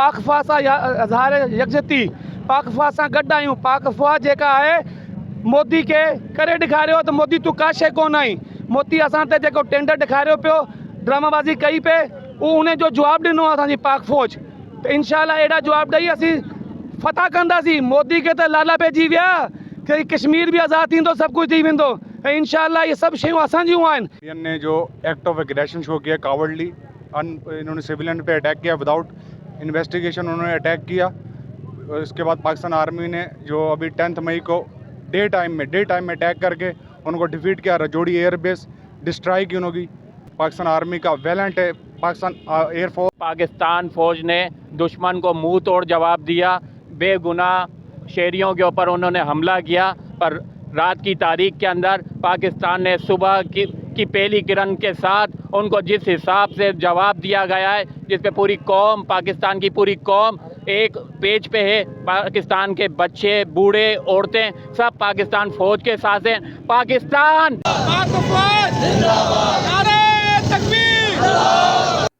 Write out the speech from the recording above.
पाक फ़ौज सां इज़हार यकजहती, पाक फ़ौज सां गॾु आहियूं। पाक फ़ौज जेका आहे मोदी खे करे ॾेखारियो त मोदी तूं का शइ कोन आई। मोदी असां ते जेको टेंडर ॾेखारियो पियो, ड्रामाबाज़ी कई पे, उन जो जवाबु ॾिनो आहे असांजी पाक फ़ौज। त इंशाअल्लाह अहिड़ा जवाब ॾेई असीं फतह कंदासीं। मोदी खे त लाला पइजी विया कि कश्मीर भी आज़ाद थींदो, सब कुछ थी वेंदो, ऐं इंशाअल्लाह ये सब शयूं असांजियूं आहिनि। ने जो एक्ट ऑफ एग्रेशन शो किया, कावर्डली, इन्होंने सिविलियन पे अटैक किया, विदाउट इन्वेस्टिगेशन उन्होंने अटैक किया। इसके बाद पाकिस्तान आर्मी ने जो अभी 10 मई को डे टाइम में अटैक करके उनको डिफीट किया। रजौड़ी एयर बेस डिस्ट्रॉय की उन्होंने। पाकिस्तान आर्मी का वैलेंट है, पाकिस्तान एयरफोर्स। पाकिस्तान फ़ौज ने दुश्मन को मुंह तोड़ जवाब दिया। बेगुनाह शहरियों के ऊपर उन्होंने हमला किया, पर रात की तारीख के अंदर पाकिस्तान ने सुबह की पहली किरण के साथ उनको जिस हिसाब से जवाब दिया गया है, जिस पे पूरी कौम, पाकिस्तान की पूरी कौम एक पेज पे है। पाकिस्तान के बच्चे, बूढ़े, औरतें सब पाकिस्तान फ़ौज के साथ हैं। पाकिस्तान पाक फ़ौज जिंदाबाद, नारे तकबीर।